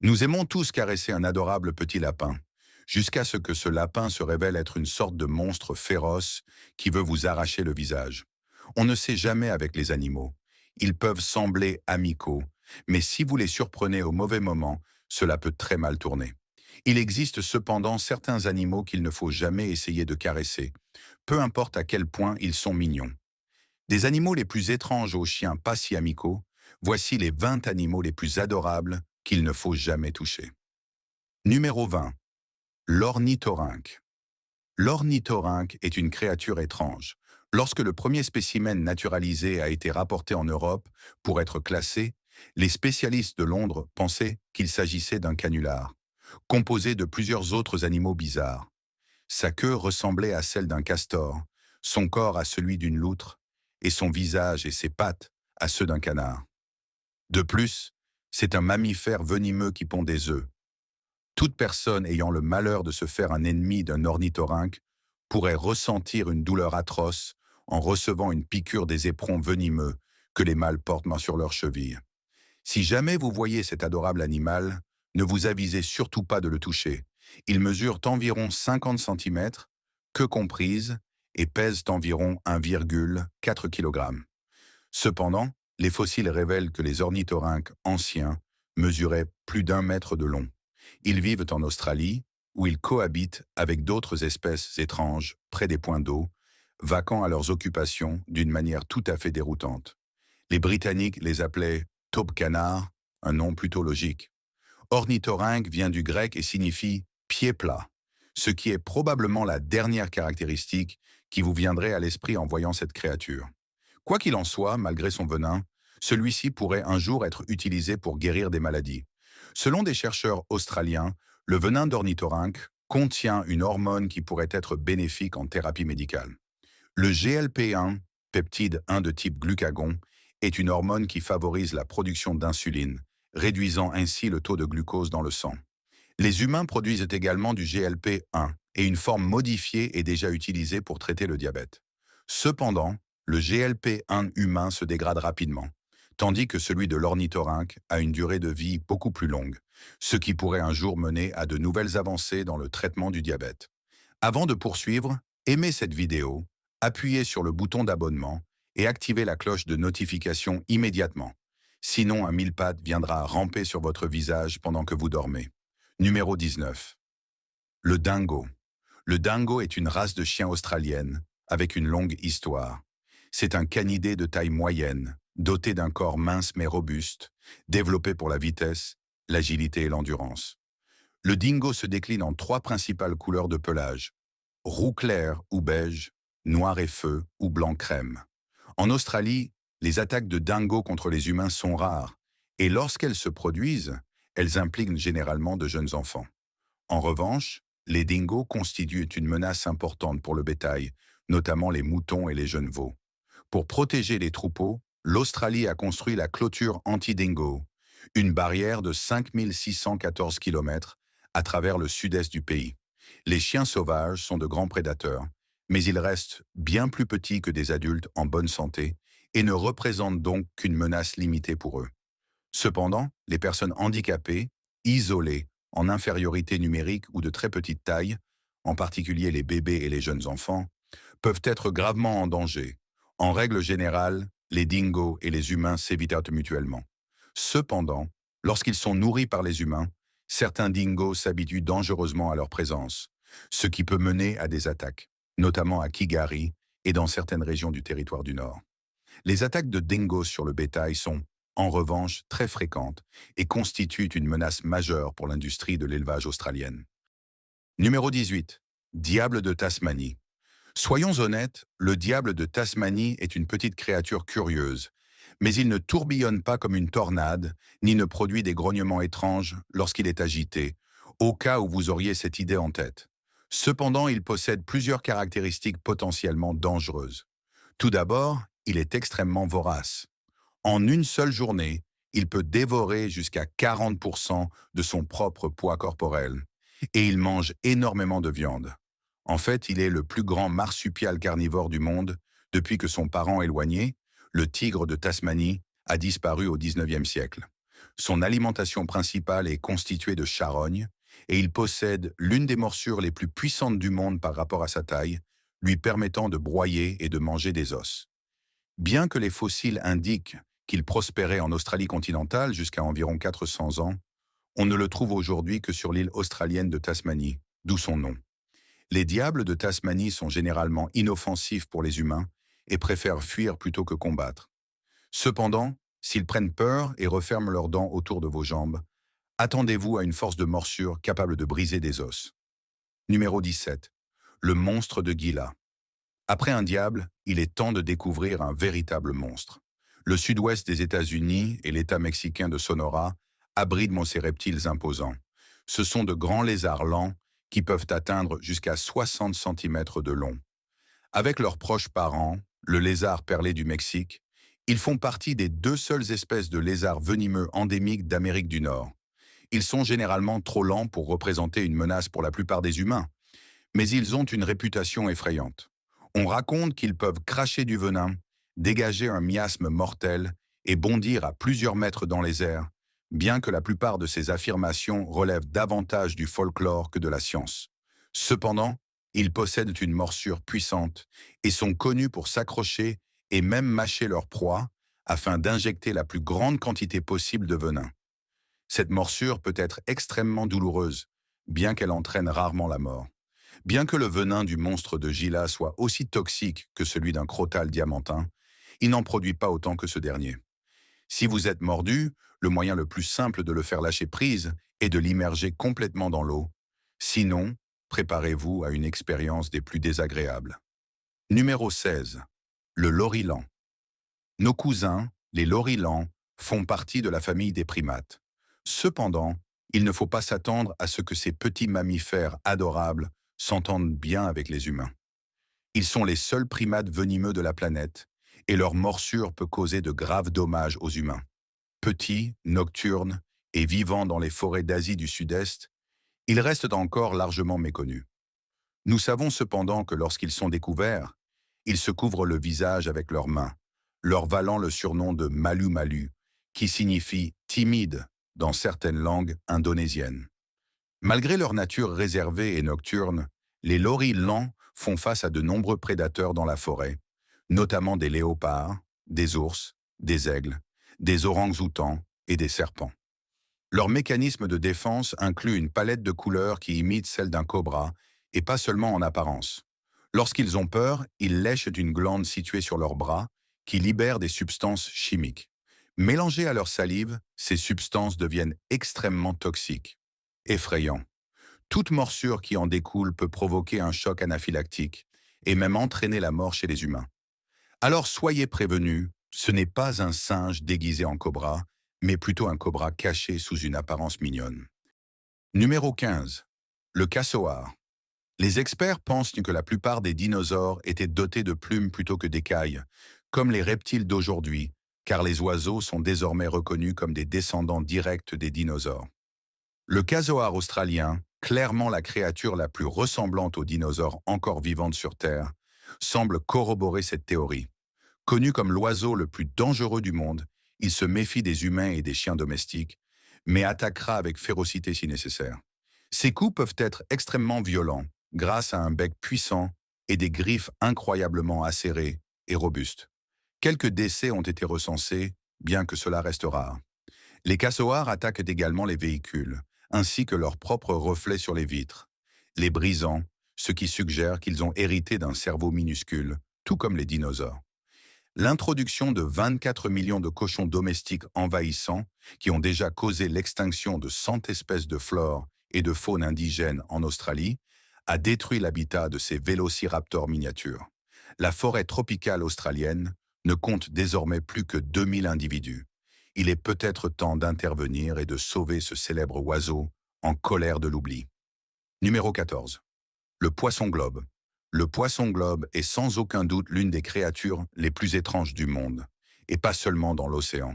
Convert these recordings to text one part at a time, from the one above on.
Nous aimons tous caresser un adorable petit lapin, jusqu'à ce que ce lapin se révèle être une sorte de monstre féroce qui veut vous arracher le visage. On ne sait jamais avec les animaux. Ils peuvent sembler amicaux, mais si vous les surprenez au mauvais moment, cela peut très mal tourner. Il existe cependant certains animaux qu'il ne faut jamais essayer de caresser, peu importe à quel point ils sont mignons. Des animaux les plus étranges aux chiens pas si amicaux, voici les 20 animaux les plus adorables qu'il ne faut jamais toucher. Numéro 20. L'ornithorynque. L'ornithorynque est une créature étrange. Lorsque le premier spécimen naturalisé a été rapporté en Europe pour être classé, les spécialistes de Londres pensaient qu'il s'agissait d'un canular, composé de plusieurs autres animaux bizarres. Sa queue ressemblait à celle d'un castor, son corps à celui d'une loutre, et son visage et ses pattes à ceux d'un canard. De plus, c'est un mammifère venimeux qui pond des œufs. Toute personne ayant le malheur de se faire un ennemi d'un ornithorynque pourrait ressentir une douleur atroce en recevant une piqûre des éperons venimeux que les mâles portent sur leurs chevilles. Si jamais vous voyez cet adorable animal, ne vous avisez surtout pas de le toucher. Il mesure environ 50 centimètres, queue comprise, et pèse environ 1,4 kg. Cependant, les fossiles révèlent que les ornithorynques anciens mesuraient plus d'1 mètre de long. Ils vivent en Australie, où ils cohabitent avec d'autres espèces étranges près des points d'eau, vaquant à leurs occupations d'une manière tout à fait déroutante. Les Britanniques les appelaient taupe-canard, un nom plutôt logique. Ornithorynque vient du grec et signifie pied plat, ce qui est probablement la dernière caractéristique qui vous viendrait à l'esprit en voyant cette créature. Quoi qu'il en soit, malgré son venin, celui-ci pourrait un jour être utilisé pour guérir des maladies. Selon des chercheurs australiens, le venin d'ornithorynque contient une hormone qui pourrait être bénéfique en thérapie médicale. Le GLP-1, peptide 1 de type glucagon, est une hormone qui favorise la production d'insuline, réduisant ainsi le taux de glucose dans le sang. Les humains produisent également du GLP-1 et une forme modifiée est déjà utilisée pour traiter le diabète. Cependant, le GLP-1 humain se dégrade rapidement, tandis que celui de l'ornithorynque a une durée de vie beaucoup plus longue, ce qui pourrait un jour mener à de nouvelles avancées dans le traitement du diabète. Avant de poursuivre, aimez cette vidéo, appuyez sur le bouton d'abonnement et activez la cloche de notification immédiatement. Sinon, un mille-pattes viendra ramper sur votre visage pendant que vous dormez. Numéro 19. Le dingo. Le dingo est une race de chien australienne avec une longue histoire. C'est un canidé de taille moyenne, doté d'un corps mince mais robuste, développé pour la vitesse, l'agilité et l'endurance. Le dingo se décline en 3 principales couleurs de pelage: roux clair ou beige, noir et feu ou blanc crème. En Australie, les attaques de dingo contre les humains sont rares, et lorsqu'elles se produisent, elles impliquent généralement de jeunes enfants. En revanche, les dingos constituent une menace importante pour le bétail, notamment les moutons et les jeunes veaux. Pour protéger les troupeaux, l'Australie a construit la clôture anti-dingo, une barrière de 5614 km à travers le sud-est du pays. Les chiens sauvages sont de grands prédateurs, mais ils restent bien plus petits que des adultes en bonne santé et ne représentent donc qu'une menace limitée pour eux. Cependant, les personnes handicapées, isolées, en infériorité numérique ou de très petite taille, en particulier les bébés et les jeunes enfants, peuvent être gravement en danger. En règle générale, les dingos et les humains s'évitent mutuellement. Cependant, lorsqu'ils sont nourris par les humains, certains dingos s'habituent dangereusement à leur présence, ce qui peut mener à des attaques, notamment à Kigari et dans certaines régions du territoire du Nord. Les attaques de dingos sur le bétail sont, en revanche, très fréquentes et constituent une menace majeure pour l'industrie de l'élevage australienne. Numéro 18. Diable de Tasmanie. Soyons honnêtes, le diable de Tasmanie est une petite créature curieuse, mais il ne tourbillonne pas comme une tornade, ni ne produit des grognements étranges lorsqu'il est agité, au cas où vous auriez cette idée en tête. Cependant, il possède plusieurs caractéristiques potentiellement dangereuses. Tout d'abord, il est extrêmement vorace. En une seule journée, il peut dévorer jusqu'à 40% de son propre poids corporel, et il mange énormément de viande. En fait, il est le plus grand marsupial carnivore du monde depuis que son parent éloigné, le tigre de Tasmanie, a disparu au XIXe siècle. Son alimentation principale est constituée de charognes et il possède l'une des morsures les plus puissantes du monde par rapport à sa taille, lui permettant de broyer et de manger des os. Bien que les fossiles indiquent qu'il prospérait en Australie continentale jusqu'à environ 400 ans, on ne le trouve aujourd'hui que sur l'île australienne de Tasmanie, d'où son nom. Les diables de Tasmanie sont généralement inoffensifs pour les humains et préfèrent fuir plutôt que combattre. Cependant, s'ils prennent peur et referment leurs dents autour de vos jambes, attendez-vous à une force de morsure capable de briser des os. Numéro 17. Le monstre de Gila. Après un diable, il est temps de découvrir un véritable monstre. Le sud-ouest des États-Unis et l'État mexicain de Sonora abritent ces reptiles imposants. Ce sont de grands lézards lents qui peuvent atteindre jusqu'à 60 cm de long. Avec leurs proches parents, le lézard perlé du Mexique, ils font partie des deux seules espèces de lézards venimeux endémiques d'Amérique du Nord. Ils sont généralement trop lents pour représenter une menace pour la plupart des humains, mais ils ont une réputation effrayante. On raconte qu'ils peuvent cracher du venin, dégager un miasme mortel et bondir à plusieurs mètres dans les airs, bien que la plupart de ces affirmations relèvent davantage du folklore que de la science. Cependant, ils possèdent une morsure puissante et sont connus pour s'accrocher et même mâcher leur proie afin d'injecter la plus grande quantité possible de venin. Cette morsure peut être extrêmement douloureuse, bien qu'elle entraîne rarement la mort. Bien que le venin du monstre de Gila soit aussi toxique que celui d'un crotal diamantin, il n'en produit pas autant que ce dernier. Si vous êtes mordu, le moyen le plus simple de le faire lâcher prise est de l'immerger complètement dans l'eau. Sinon, préparez-vous à une expérience des plus désagréables. Numéro 16. Le lorilan. Nos cousins, les lorilans, font partie de la famille des primates. Cependant, il ne faut pas s'attendre à ce que ces petits mammifères adorables s'entendent bien avec les humains. Ils sont les seuls primates venimeux de la planète et leur morsure peut causer de graves dommages aux humains. Petits, nocturnes et vivant dans les forêts d'Asie du Sud-Est, ils restent encore largement méconnus. Nous savons cependant que lorsqu'ils sont découverts, ils se couvrent le visage avec leurs mains, leur valant le surnom de malu-malu, qui signifie timide dans certaines langues indonésiennes. Malgré leur nature réservée et nocturne, les loris-lans font face à de nombreux prédateurs dans la forêt, notamment des léopards, des ours, des aigles, des orang-outans et des serpents. Leur mécanisme de défense inclut une palette de couleurs qui imite celle d'un cobra, et pas seulement en apparence. Lorsqu'ils ont peur, ils lèchent une glande située sur leurs bras, qui libère des substances chimiques. Mélangées à leur salive, ces substances deviennent extrêmement toxiques. Effrayant. Toute morsure qui en découle peut provoquer un choc anaphylactique et même entraîner la mort chez les humains. Alors soyez prévenus, ce n'est pas un singe déguisé en cobra, mais plutôt un cobra caché sous une apparence mignonne. Numéro 15. Le cassoar. Les experts pensent que la plupart des dinosaures étaient dotés de plumes plutôt que d'écailles, comme les reptiles d'aujourd'hui, car les oiseaux sont désormais reconnus comme des descendants directs des dinosaures. Le casoar australien, clairement la créature la plus ressemblante aux dinosaures encore vivantes sur Terre, semble corroborer cette théorie. Connu comme l'oiseau le plus dangereux du monde, il se méfie des humains et des chiens domestiques, mais attaquera avec férocité si nécessaire. Ses coups peuvent être extrêmement violents, grâce à un bec puissant et des griffes incroyablement acérées et robustes. Quelques décès ont été recensés, bien que cela reste rare. Les cassoars attaquent également les véhicules, ainsi que leurs propres reflets sur les vitres, les brisant, ce qui suggère qu'ils ont hérité d'un cerveau minuscule, tout comme les dinosaures. L'introduction de 24 millions de cochons domestiques envahissants, qui ont déjà causé l'extinction de 100 espèces de flore et de faune indigènes en Australie, a détruit l'habitat de ces vélociraptors miniatures. La forêt tropicale australienne ne compte désormais plus que 2000 individus. Il est peut-être temps d'intervenir et de sauver ce célèbre oiseau en colère de l'oubli. Numéro 14. Le poisson-globe. Le poisson-globe est sans aucun doute l'une des créatures les plus étranges du monde, et pas seulement dans l'océan.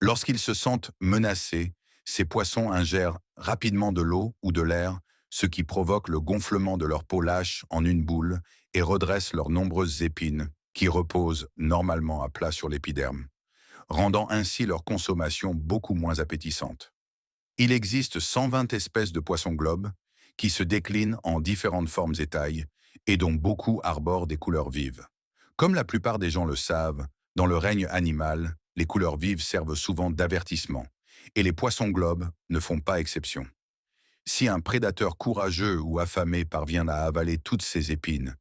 Lorsqu'ils se sentent menacés, ces poissons ingèrent rapidement de l'eau ou de l'air, ce qui provoque le gonflement de leur peau lâche en une boule et redresse leurs nombreuses épines, qui reposent normalement à plat sur l'épiderme. rendant ainsi leur consommation beaucoup moins appétissante. Il existe 120 espèces de poissons globes qui se déclinent en différentes formes et tailles et dont beaucoup arborent des couleurs vives. Comme la plupart des gens le savent, dans le règne animal, les couleurs vives servent souvent d'avertissement et les poissons globes ne font pas exception. Si un prédateur courageux ou affamé parvient à avaler toutes ces épines,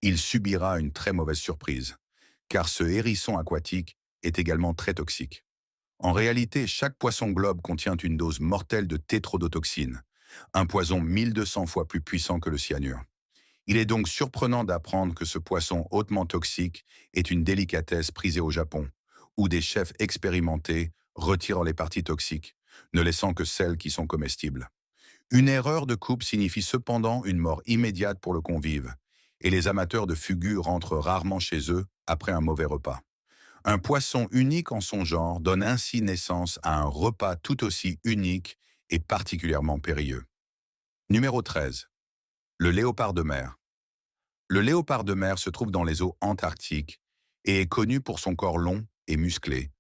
il subira une très mauvaise surprise, car ce hérisson aquatique est également très toxique. En réalité, chaque poisson globe contient une dose mortelle de tétrodotoxine, un poison 1200 fois plus puissant que le cyanure. Il est donc surprenant d'apprendre que ce poisson hautement toxique est une délicatesse prisée au Japon, où des chefs expérimentés retirent les parties toxiques, ne laissant que celles qui sont comestibles. Une erreur de coupe signifie cependant une mort immédiate pour le convive, et les amateurs de fugu rentrent rarement chez eux après un mauvais repas. Un poisson unique en son genre donne ainsi naissance à un repas tout aussi unique et particulièrement périlleux. Numéro 13. Le léopard de mer. Le léopard de mer se trouve dans les eaux antarctiques et est connu pour son corps long et musclé,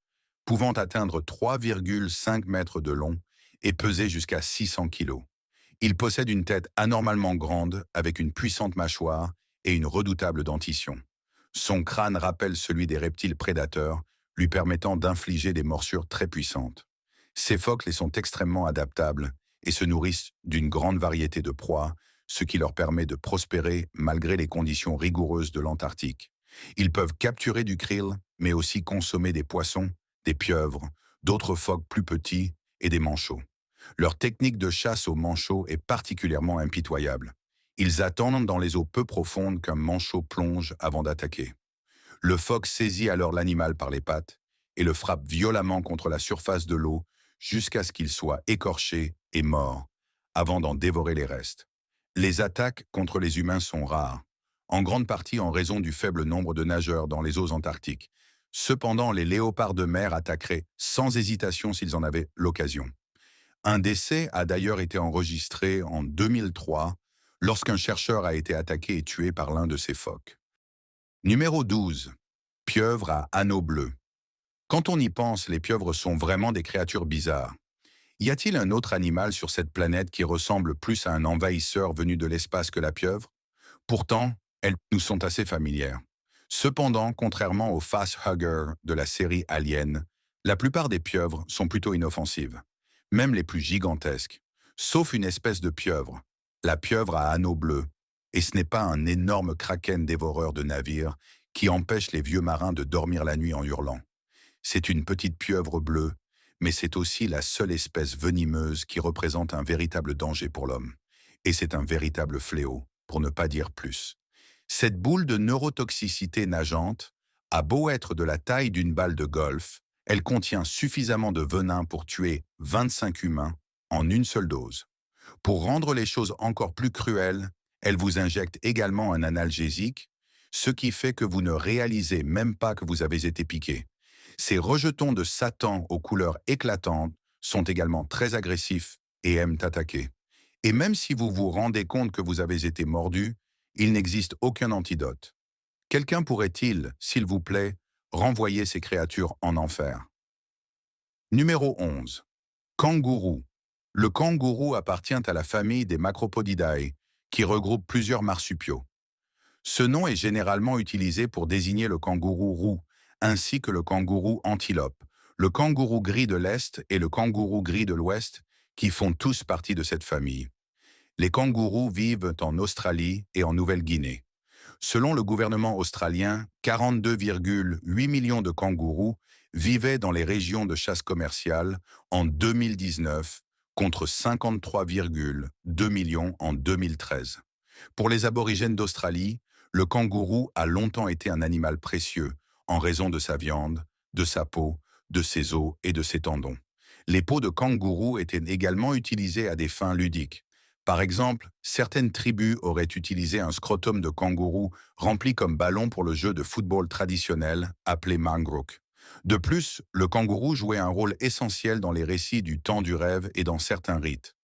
pouvant atteindre 3,5 mètres de long et peser jusqu'à 600 kilos. Il possède une tête anormalement grande avec une puissante mâchoire et une redoutable dentition. Son crâne rappelle celui des reptiles prédateurs, lui permettant d'infliger des morsures très puissantes. Ces phoques les sont extrêmement adaptables et se nourrissent d'une grande variété de proies, ce qui leur permet de prospérer malgré les conditions rigoureuses de l'Antarctique. Ils peuvent capturer du krill, mais aussi consommer des poissons, des pieuvres, d'autres phoques plus petits et des manchots. Leur technique de chasse au manchot est particulièrement impitoyable. Ils attendent dans les eaux peu profondes qu'un manchot plonge avant d'attaquer. Le phoque saisit alors l'animal par les pattes et le frappe violemment contre la surface de l'eau jusqu'à ce qu'il soit écorché et mort, avant d'en dévorer les restes. Les attaques contre les humains sont rares, en grande partie en raison du faible nombre de nageurs dans les eaux antarctiques. Cependant, les léopards de mer attaqueraient sans hésitation s'ils en avaient l'occasion. Un décès a d'ailleurs été enregistré en 2003 lorsqu'un chercheur a été attaqué et tué par l'un de ces phoques. Numéro 12. Pieuvres à anneaux bleus. Quand on y pense, les pieuvres sont vraiment des créatures bizarres. Y a-t-il un autre animal sur cette planète qui ressemble plus à un envahisseur venu de l'espace que la pieuvre? Pourtant, elles nous sont assez familières. Cependant, contrairement aux facehuggers de la série Alien, la plupart des pieuvres sont plutôt inoffensives, même les plus gigantesques, sauf une espèce de pieuvre, la pieuvre à anneaux bleus, et ce n'est pas un énorme kraken dévoreur de navires qui empêche les vieux marins de dormir la nuit en hurlant. C'est une petite pieuvre bleue, mais c'est aussi la seule espèce venimeuse qui représente un véritable danger pour l'homme. Et c'est un véritable fléau, pour ne pas dire plus. Cette boule de neurotoxicité nageante a beau être de la taille d'une balle de golf, elle contient suffisamment de venin pour tuer 25 humains en une seule dose. Pour rendre les choses encore plus cruelles, elle vous injecte également un analgésique, ce qui fait que vous ne réalisez même pas que vous avez été piqué. Ces rejetons de Satan aux couleurs éclatantes sont également très agressifs et aiment attaquer. Et même si vous vous rendez compte que vous avez été mordu, il n'existe aucun antidote. Quelqu'un pourrait-il, s'il vous plaît, renvoyer ces créatures en enfer? Numéro 11. Kangourou. Le kangourou appartient à la famille des Macropodidae, qui regroupe plusieurs marsupiaux. Ce nom est généralement utilisé pour désigner le kangourou roux, ainsi que le kangourou antilope, le kangourou gris de l'Est et le kangourou gris de l'Ouest, qui font tous partie de cette famille. Les kangourous vivent en Australie et en Nouvelle-Guinée. Selon le gouvernement australien, 42,8 millions de kangourous vivaient dans les régions de chasse commerciale en 2019, contre 53,2 millions en 2013. Pour les aborigènes d'Australie, le kangourou a longtemps été un animal précieux en raison de sa viande, de sa peau, de ses os et de ses tendons. Les peaux de kangourou étaient également utilisées à des fins ludiques. Par exemple, certaines tribus auraient utilisé un scrotum de kangourou rempli comme ballon pour le jeu de football traditionnel appelé mangrook. De plus, le kangourou jouait un rôle essentiel dans les récits du temps du rêve et dans certains rites.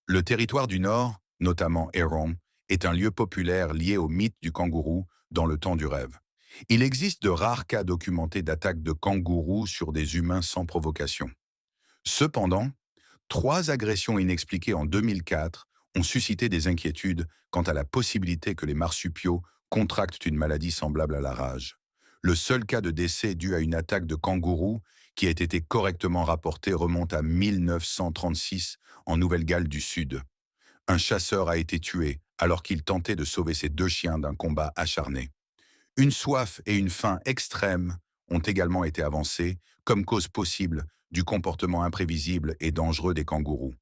Le territoire du Nord, notamment Héron, est un lieu populaire lié au mythe du kangourou dans le temps du rêve. Il existe de rares cas documentés d'attaques de kangourous sur des humains sans provocation. Cependant, 3 agressions inexpliquées en 2004 ont suscité des inquiétudes quant à la possibilité que les marsupiaux contractent une maladie semblable à la rage. Le seul cas de décès dû à une attaque de kangourou qui a été correctement rapporté remonte à 1936 en Nouvelle-Galles du Sud. Un chasseur a été tué alors qu'il tentait de sauver ses 2 chiens d'un combat acharné. Une soif et une faim extrêmes ont également été avancées comme cause possible du comportement imprévisible et dangereux des kangourous.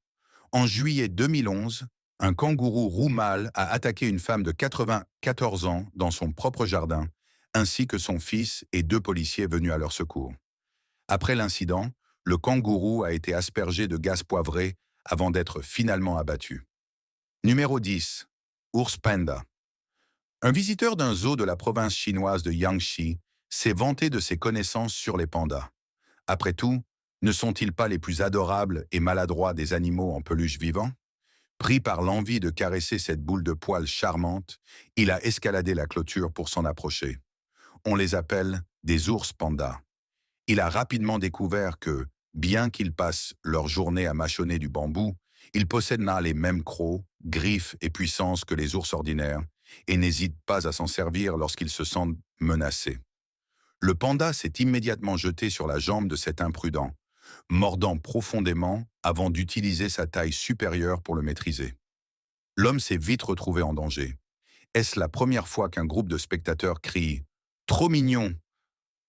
En juillet 2011, un kangourou roux mâle a attaqué une femme de 94 ans dans son propre jardin, ainsi que son fils et 2 policiers venus à leur secours. Après l'incident, le kangourou a été aspergé de gaz poivré avant d'être finalement abattu. Numéro 10. Ours panda. Un visiteur d'un zoo de la province chinoise de Jiangxi s'est vanté de ses connaissances sur les pandas. Après tout, ne sont-ils pas les plus adorables et maladroits des animaux en peluche vivants? Pris par l'envie de caresser cette boule de poils charmante, il a escaladé la clôture pour s'en approcher. On les appelle des ours pandas. Il a rapidement découvert que, bien qu'ils passent leur journée à mâchonner du bambou, ils possèdent là les mêmes crocs, griffes et puissances que les ours ordinaires et n'hésitent pas à s'en servir lorsqu'ils se sentent menacés. Le panda s'est immédiatement jeté sur la jambe de cet imprudent, mordant profondément avant d'utiliser sa taille supérieure pour le maîtriser. L'homme s'est vite retrouvé en danger. Est-ce la première fois qu'un groupe de spectateurs crie « Trop mignon !»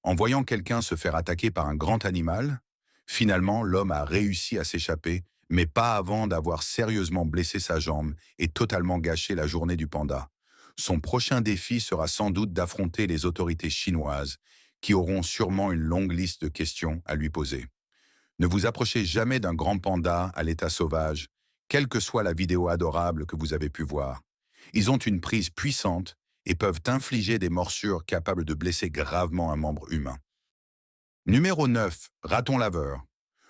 en voyant quelqu'un se faire attaquer par un grand animal? Finalement, l'homme a réussi à s'échapper, mais pas avant d'avoir sérieusement blessé sa jambe et totalement gâché la journée du panda. Son prochain défi sera sans doute d'affronter les autorités chinoises, qui auront sûrement une longue liste de questions à lui poser. Ne vous approchez jamais d'un grand panda à l'état sauvage, quelle que soit la vidéo adorable que vous avez pu voir. Ils ont une prise puissante et peuvent infliger des morsures capables de blesser gravement un membre humain. Numéro 9. Raton laveur.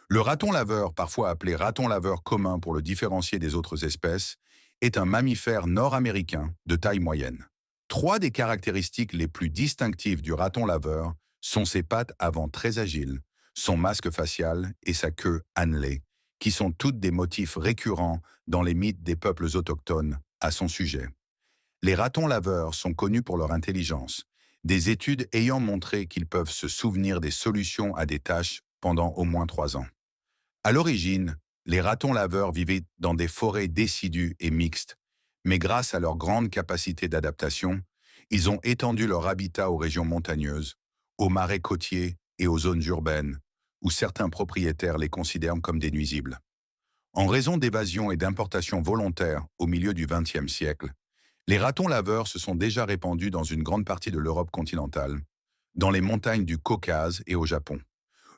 Le raton laveur, parfois appelé raton laveur commun pour le différencier des autres espèces, est un mammifère nord-américain de taille moyenne. 3 des caractéristiques les plus distinctives du raton laveur sont ses pattes avant très agiles, son masque facial et sa queue annelée, qui sont toutes des motifs récurrents dans les mythes des peuples autochtones à son sujet. Les ratons laveurs sont connus pour leur intelligence, des études ayant montré qu'ils peuvent se souvenir des solutions à des tâches pendant au moins 3 ans. À l'origine, les ratons laveurs vivaient dans des forêts décidues et mixtes, mais grâce à leur grande capacité d'adaptation, ils ont étendu leur habitat aux régions montagneuses, aux marais côtiers et aux zones urbaines, où certains propriétaires les considèrent comme des nuisibles. En raison d'évasion et d'importation volontaires au milieu du XXe siècle, les ratons laveurs se sont déjà répandus dans une grande partie de l'Europe continentale, dans les montagnes du Caucase et au Japon.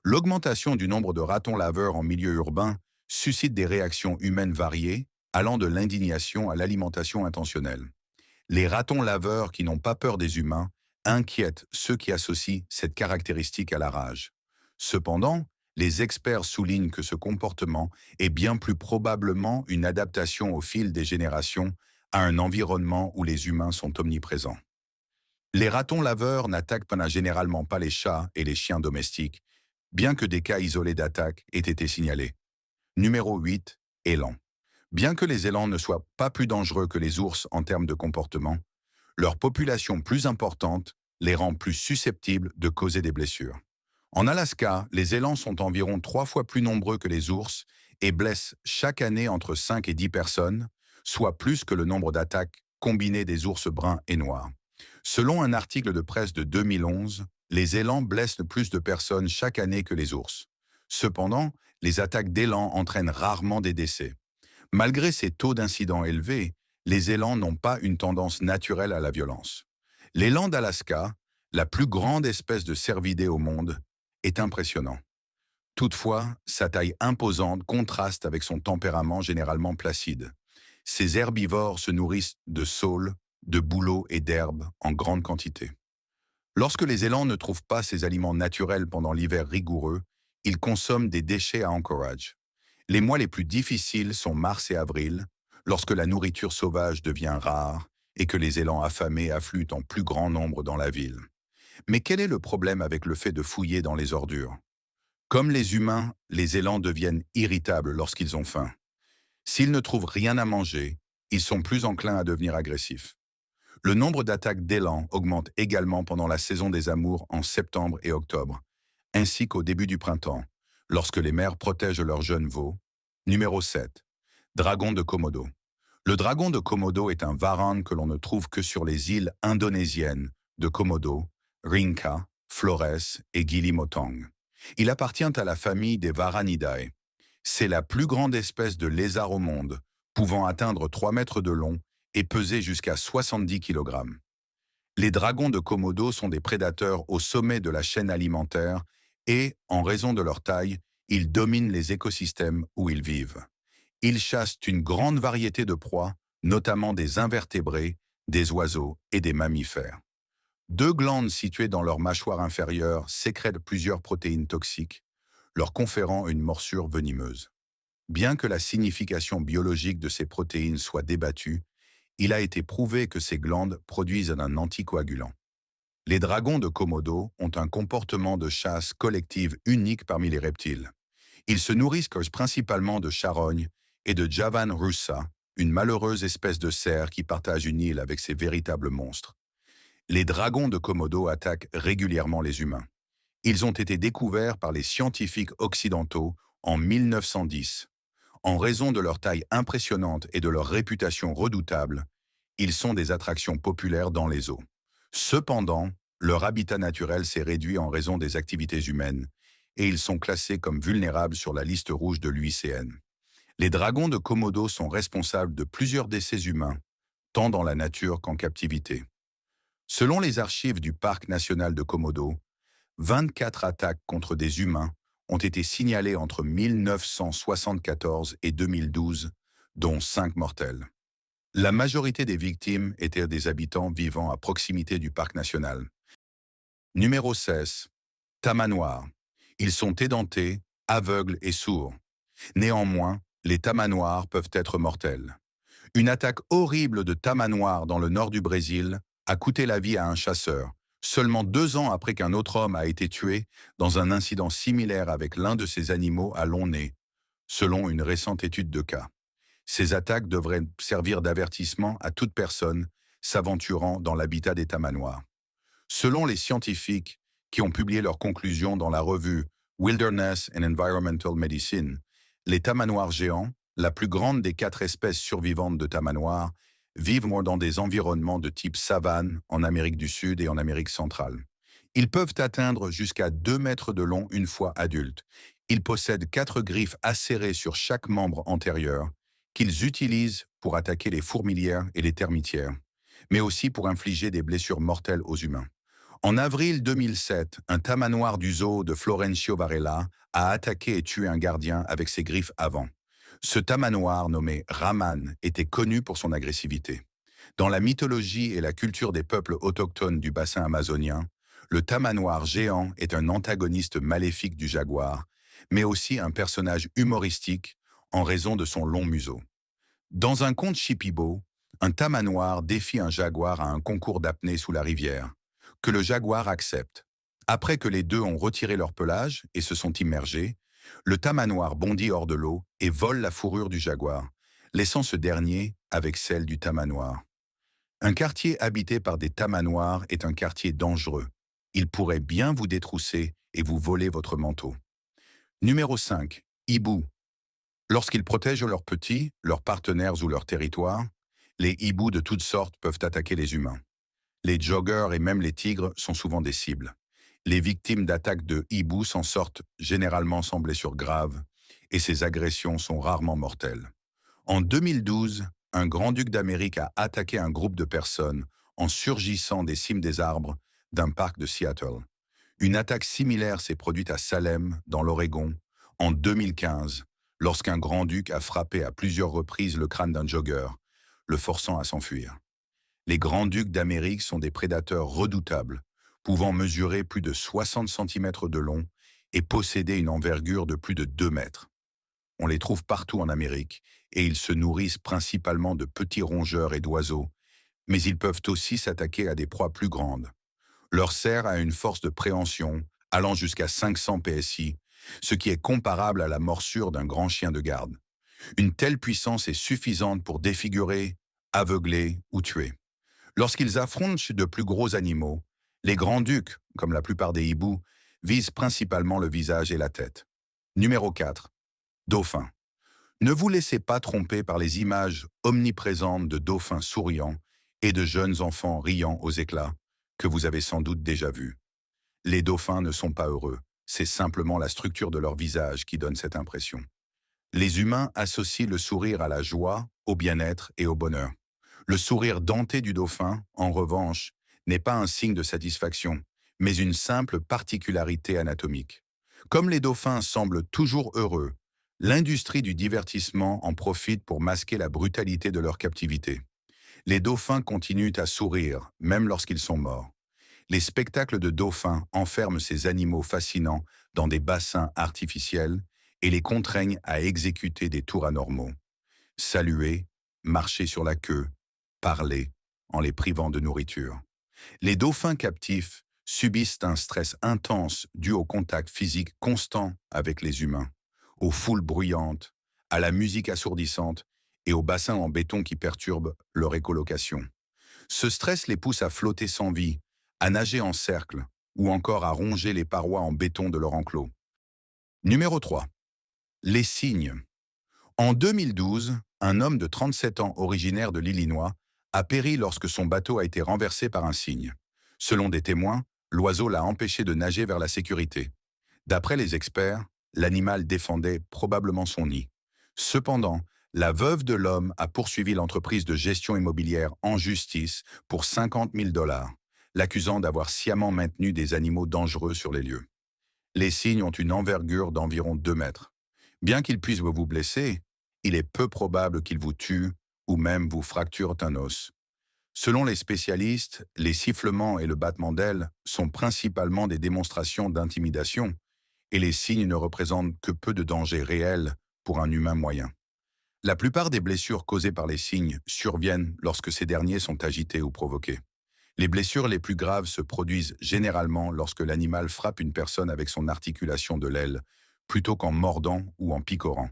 L'augmentation du nombre de ratons laveurs en milieu urbain suscite des réactions humaines variées, allant de l'indignation à l'alimentation intentionnelle. Les ratons laveurs qui n'ont pas peur des humains inquiètent ceux qui associent cette caractéristique à la rage. Cependant, les experts soulignent que ce comportement est bien plus probablement une adaptation au fil des générations à un environnement où les humains sont omniprésents. Les ratons laveurs n'attaquent généralement pas les chats et les chiens domestiques, bien que des cas isolés d'attaque aient été signalés. Numéro 8. Élans. Bien que les élans ne soient pas plus dangereux que les ours en termes de comportement, leur population plus importante les rend plus susceptibles de causer des blessures. En Alaska, les élans sont environ 3 fois plus nombreux que les ours et blessent chaque année entre 5 et 10 personnes, soit plus que le nombre d'attaques combinées des ours bruns et noirs. Selon un article de presse de 2011, les élans blessent plus de personnes chaque année que les ours. Cependant, les attaques d'élans entraînent rarement des décès. Malgré ces taux d'incidents élevés, les élans n'ont pas une tendance naturelle à la violence. L'élan d'Alaska, la plus grande espèce de cervidés au monde, est impressionnant. Toutefois, sa taille imposante contraste avec son tempérament généralement placide. Ces herbivores se nourrissent de saules, de bouleaux et d'herbes en grande quantité. Lorsque les élans ne trouvent pas ces aliments naturels pendant l'hiver rigoureux, ils consomment des déchets à Anchorage. Les mois les plus difficiles sont mars et avril, lorsque la nourriture sauvage devient rare et que les élans affamés affluent en plus grand nombre dans la ville. Mais quel est le problème avec le fait de fouiller dans les ordures? Comme les humains, les élans deviennent irritables lorsqu'ils ont faim. S'ils ne trouvent rien à manger, ils sont plus enclins à devenir agressifs. Le nombre d'attaques d'élans augmente également pendant la saison des amours en septembre et octobre, ainsi qu'au début du printemps, lorsque les mères protègent leurs jeunes veaux. Numéro 7. Dragon de Komodo. Le dragon de Komodo est un varan que l'on ne trouve que sur les îles indonésiennes de Komodo, Rinca, Flores et Gili Motong. Il appartient à la famille des Varanidae. C'est la plus grande espèce de lézard au monde, pouvant atteindre 3 mètres de long et peser jusqu'à 70 kg. Les dragons de Komodo sont des prédateurs au sommet de la chaîne alimentaire et, en raison de leur taille, ils dominent les écosystèmes où ils vivent. Ils chassent une grande variété de proies, notamment des invertébrés, des oiseaux et des mammifères. Deux glandes situées dans leur mâchoire inférieure sécrètent plusieurs protéines toxiques, leur conférant une morsure venimeuse. Bien que la signification biologique de ces protéines soit débattue, il a été prouvé que ces glandes produisent un anticoagulant. Les dragons de Komodo ont un comportement de chasse collective unique parmi les reptiles. Ils se nourrissent principalement de charognes et de Javan russa, une malheureuse espèce de cerf qui partage une île avec ces véritables monstres. Les dragons de Komodo attaquent régulièrement les humains. Ils ont été découverts par les scientifiques occidentaux en 1910. En raison de leur taille impressionnante et de leur réputation redoutable, ils sont des attractions populaires dans les eaux. Cependant, leur habitat naturel s'est réduit en raison des activités humaines, et ils sont classés comme vulnérables sur la liste rouge de l'UICN. Les dragons de Komodo sont responsables de plusieurs décès humains, tant dans la nature qu'en captivité. Selon les archives du Parc national de Komodo, 24 attaques contre des humains ont été signalées entre 1974 et 2012, dont 5 mortels. La majorité des victimes étaient des habitants vivant à proximité du parc national. Numéro 16. Tamanoirs. Ils sont édentés, aveugles et sourds. Néanmoins, les tamanoirs peuvent être mortels. Une attaque horrible de tamanoirs dans le nord du Brésil a coûté la vie à un chasseur, seulement 2 ans après qu'un autre homme a été tué dans un incident similaire avec l'un de ces animaux à long nez, selon une récente étude de cas. Ces attaques devraient servir d'avertissement à toute personne s'aventurant dans l'habitat des tamanoirs. Selon les scientifiques qui ont publié leurs conclusions dans la revue Wilderness and Environmental Medicine, les tamanoirs géants, la plus grande des 4 espèces survivantes de tamanoirs, vivent dans des environnements de type savane en Amérique du Sud et en Amérique centrale. Ils peuvent atteindre jusqu'à 2 mètres de long une fois adultes. Ils possèdent 4 griffes acérées sur chaque membre antérieur qu'ils utilisent pour attaquer les fourmilières et les termitières, mais aussi pour infliger des blessures mortelles aux humains. En avril 2007, un tamanoir du zoo de Florencio Varela a attaqué et tué un gardien avec ses griffes avant. Ce tamanoir nommé Raman était connu pour son agressivité. Dans la mythologie et la culture des peuples autochtones du bassin amazonien, le tamanoir géant est un antagoniste maléfique du jaguar, mais aussi un personnage humoristique en raison de son long museau. Dans un conte Shipibo, un tamanoir défie un jaguar à un concours d'apnée sous la rivière, que le jaguar accepte. Après que les deux ont retiré leur pelage et se sont immergés, le tamanoir bondit hors de l'eau et vole la fourrure du jaguar, laissant ce dernier avec celle du tamanoir. Un quartier habité par des tamanoirs est un quartier dangereux. Il pourrait bien vous détrousser et vous voler votre manteau. Numéro 5. Hibou. Lorsqu'ils protègent leurs petits, leurs partenaires ou leur territoire, les hiboux de toutes sortes peuvent attaquer les humains. Les joggers et même les tigres sont souvent des cibles. Les victimes d'attaques de hiboux s'en sortent généralement sans blessures graves, et ces agressions sont rarement mortelles. En 2012, un grand-duc d'Amérique a attaqué un groupe de personnes en surgissant des cimes des arbres d'un parc de Seattle. Une attaque similaire s'est produite à Salem, dans l'Oregon, en 2015, lorsqu'un grand-duc a frappé à plusieurs reprises le crâne d'un jogger, le forçant à s'enfuir. Les grands-ducs d'Amérique sont des prédateurs redoutables, pouvant mesurer plus de 60 cm de long et posséder une envergure de plus de 2 mètres. On les trouve partout en Amérique et ils se nourrissent principalement de petits rongeurs et d'oiseaux, mais ils peuvent aussi s'attaquer à des proies plus grandes. Leur cerf a une force de préhension allant jusqu'à 500 PSI, ce qui est comparable à la morsure d'un grand chien de garde. Une telle puissance est suffisante pour défigurer, aveugler ou tuer. Lorsqu'ils affrontent de plus gros animaux, les grands-ducs, comme la plupart des hiboux, visent principalement le visage et la tête. Numéro 4. Dauphin. Ne vous laissez pas tromper par les images omniprésentes de dauphins souriants et de jeunes enfants riant aux éclats, que vous avez sans doute déjà vus. Les dauphins ne sont pas heureux, c'est simplement la structure de leur visage qui donne cette impression. Les humains associent le sourire à la joie, au bien-être et au bonheur. Le sourire denté du dauphin, en revanche, n'est pas un signe de satisfaction, mais une simple particularité anatomique. Comme les dauphins semblent toujours heureux, l'industrie du divertissement en profite pour masquer la brutalité de leur captivité. Les dauphins continuent à sourire, même lorsqu'ils sont morts. Les spectacles de dauphins enferment ces animaux fascinants dans des bassins artificiels et les contraignent à exécuter des tours anormaux. Saluer, marcher sur la queue, parler, en les privant de nourriture. Les dauphins captifs subissent un stress intense dû au contact physique constant avec les humains, aux foules bruyantes, à la musique assourdissante et aux bassins en béton qui perturbent leur écolocation. Ce stress les pousse à flotter sans vie, à nager en cercle ou encore à ronger les parois en béton de leur enclos. Numéro 3. Les cygnes. En 2012, un homme de 37 ans originaire de l'Illinois a péri lorsque son bateau a été renversé par un cygne. Selon des témoins, l'oiseau l'a empêché de nager vers la sécurité. D'après les experts, l'animal défendait probablement son nid. Cependant, la veuve de l'homme a poursuivi l'entreprise de gestion immobilière en justice pour 50 000 $, l'accusant d'avoir sciemment maintenu des animaux dangereux sur les lieux. Les cygnes ont une envergure d'environ 2 mètres. Bien qu'ils puissent vous blesser, il est peu probable qu'ils vous tuent ou même vous fracturent un os. Selon les spécialistes, les sifflements et le battement d'ailes sont principalement des démonstrations d'intimidation et les cygnes ne représentent que peu de danger réel pour un humain moyen. La plupart des blessures causées par les cygnes surviennent lorsque ces derniers sont agités ou provoqués. Les blessures les plus graves se produisent généralement lorsque l'animal frappe une personne avec son articulation de l'aile, plutôt qu'en mordant ou en picorant.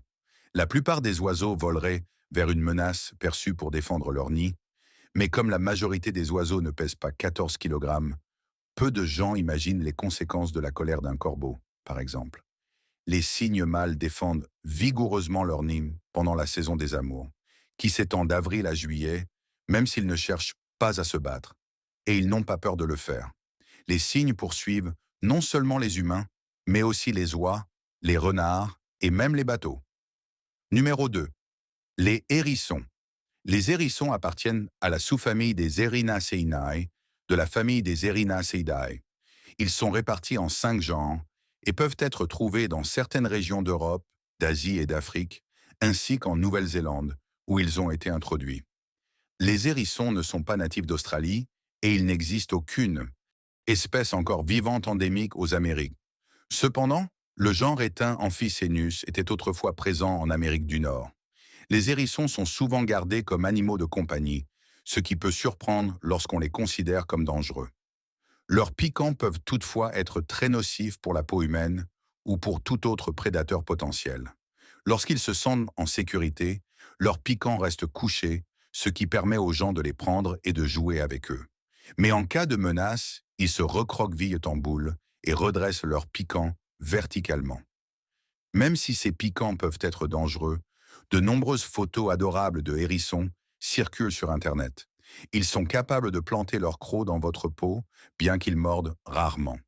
La plupart des oiseaux voleraient vers une menace perçue pour défendre leur nid, mais comme la majorité des oiseaux ne pèsent pas 14 kg, peu de gens imaginent les conséquences de la colère d'un corbeau, par exemple. Les cygnes mâles défendent vigoureusement leur nid pendant la saison des amours, qui s'étend d'avril à juillet, même s'ils ne cherchent pas à se battre. Et ils n'ont pas peur de le faire. Les cygnes poursuivent non seulement les humains, mais aussi les oies, les renards et même les bateaux. Numéro 2. Les hérissons. Les hérissons appartiennent à la sous-famille des Erinaceinae, de la famille des Erinaceidae. Ils sont répartis en 5 genres et peuvent être trouvés dans certaines régions d'Europe, d'Asie et d'Afrique, ainsi qu'en Nouvelle-Zélande, où ils ont été introduits. Les hérissons ne sont pas natifs d'Australie et il n'existe aucune espèce encore vivante endémique aux Amériques. Cependant, le genre éteint Amphicenus était autrefois présent en Amérique du Nord. Les hérissons sont souvent gardés comme animaux de compagnie, ce qui peut surprendre lorsqu'on les considère comme dangereux. Leurs piquants peuvent toutefois être très nocifs pour la peau humaine ou pour tout autre prédateur potentiel. Lorsqu'ils se sentent en sécurité, leurs piquants restent couchés, ce qui permet aux gens de les prendre et de jouer avec eux. Mais en cas de menace, ils se recroquevillent en boule et redressent leurs piquants verticalement. Même si ces piquants peuvent être dangereux, de nombreuses photos adorables de hérissons circulent sur Internet. Ils sont capables de planter leur croc dans votre peau, bien qu'ils mordent rarement.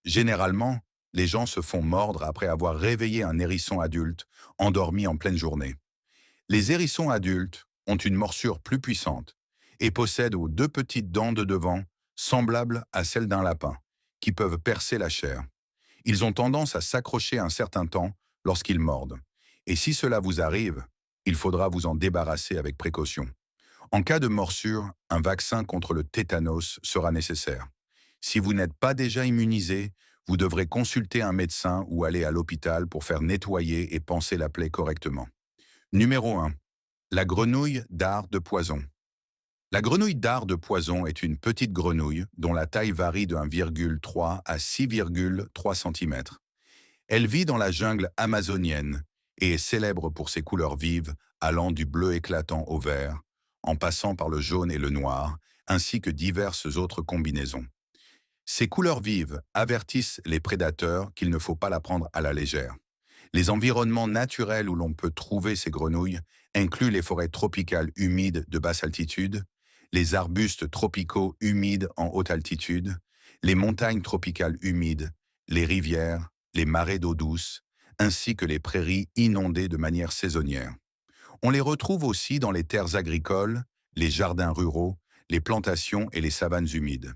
Généralement, les gens se font mordre après avoir réveillé un hérisson adulte endormi en pleine journée. Les hérissons adultes ont une morsure plus puissante et possèdent 2 petites dents de devant, semblables à celles d'un lapin, qui peuvent percer la chair. Ils ont tendance à s'accrocher un certain temps lorsqu'ils mordent. Et si cela vous arrive, il faudra vous en débarrasser avec précaution. En cas de morsure, un vaccin contre le tétanos sera nécessaire. Si vous n'êtes pas déjà immunisé, vous devrez consulter un médecin ou aller à l'hôpital pour faire nettoyer et panser la plaie correctement. Numéro 1. La grenouille dard de poison. La grenouille dard de poison est une petite grenouille dont la taille varie de 1,3 à 6,3 cm. Elle vit dans la jungle amazonienne et est célèbre pour ses couleurs vives allant du bleu éclatant au vert, en passant par le jaune et le noir, ainsi que diverses autres combinaisons. Ces couleurs vives avertissent les prédateurs qu'il ne faut pas la prendre à la légère. Les environnements naturels où l'on peut trouver ces grenouilles incluent les forêts tropicales humides de basse altitude, les arbustes tropicaux humides en haute altitude, les montagnes tropicales humides, les rivières, les marais d'eau douce, ainsi que les prairies inondées de manière saisonnière. On les retrouve aussi dans les terres agricoles, les jardins ruraux, les plantations et les savanes humides.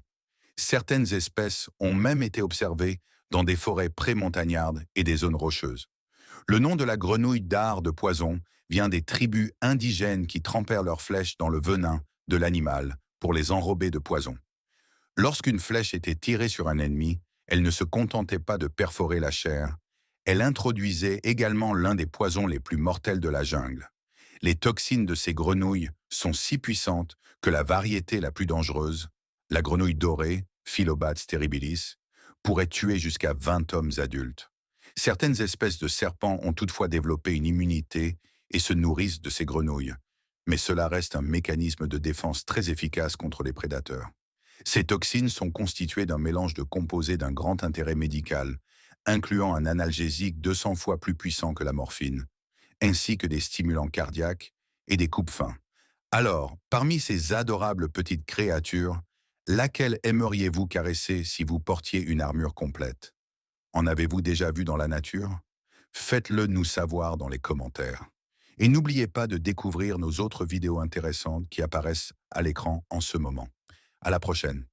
Certaines espèces ont même été observées dans des forêts prémontagnardes et des zones rocheuses. Le nom de la grenouille dard de poison vient des tribus indigènes qui trempèrent leurs flèches dans le venin de l'animal pour les enrober de poison. Lorsqu'une flèche était tirée sur un ennemi, elle ne se contentait pas de perforer la chair, elle introduisait également l'un des poisons les plus mortels de la jungle. Les toxines de ces grenouilles sont si puissantes que la variété la plus dangereuse, la grenouille dorée, Phyllobates terribilis, pourrait tuer jusqu'à 20 hommes adultes. Certaines espèces de serpents ont toutefois développé une immunité et se nourrissent de ces grenouilles, mais cela reste un mécanisme de défense très efficace contre les prédateurs. Ces toxines sont constituées d'un mélange de composés d'un grand intérêt médical, incluant un analgésique 200 fois plus puissant que la morphine, ainsi que des stimulants cardiaques et des coupes-fins. Alors, parmi ces adorables petites créatures, laquelle aimeriez-vous caresser si vous portiez une armure complète? En avez-vous déjà vu dans la nature? Faites-le nous savoir dans les commentaires. Et n'oubliez pas de découvrir nos autres vidéos intéressantes qui apparaissent à l'écran en ce moment. À la prochaine.